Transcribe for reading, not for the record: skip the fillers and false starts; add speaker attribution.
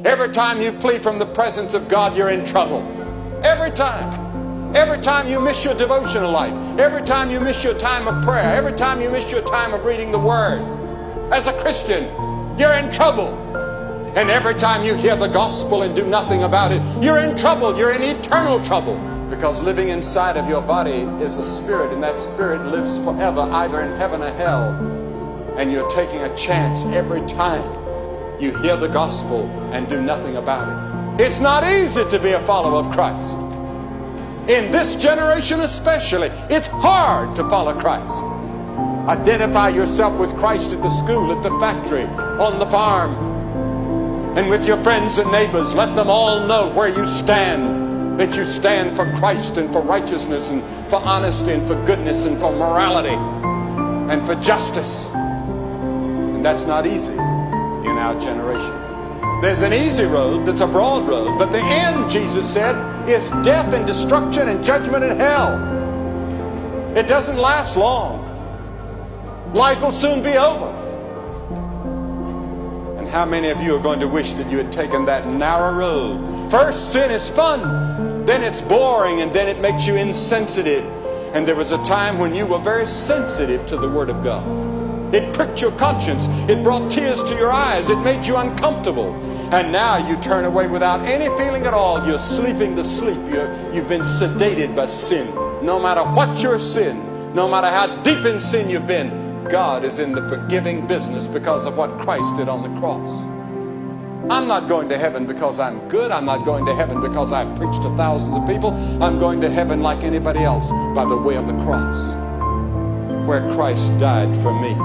Speaker 1: Every time you flee from the presence of God, you're in trouble. Every time. Every time you miss your devotional life, every time you miss your time of prayer, every time you miss your time of reading the Word, as a Christian, you're in trouble. And every time you hear the gospel and do nothing about it, you're in trouble. You're in eternal trouble. Because living inside of your body is a spirit, and that spirit lives forever, either in heaven or hell. And you're taking a chance every time you hear the gospel and do nothing about it. It's not easy to be a follower of Christ. In this generation especially, it's hard to follow Christ. Identify yourself with Christ at the school, at the factory, on the farm, and with your friends and neighbors. Let them all know where you stand, that you stand for Christ and for righteousness and for honesty and for goodness and for morality and for justice. And that's not easy in our generation. There's an easy road that's a broad road, but the end, Jesus said, is death and destruction and judgment and hell. It doesn't last long. Life will soon be over. And how many of you are going to wish that you had taken that narrow road? First, sin is fun, then it's boring, and then it makes you insensitive. And there was a time when you were very sensitive to the Word of God. It pricked your conscience. It brought tears to your eyes. It made you uncomfortable. And now you turn away without any feeling at all. You're sleeping the sleep. You've been sedated by sin. No matter what your sin, no matter how deep in sin you've been, God is in the forgiving business because of what Christ did on the cross. I'm not going to heaven because I'm good. I'm not going to heaven because I've preached to thousands of people. I'm going to heaven like anybody else by the way of the cross, where Christ died for me.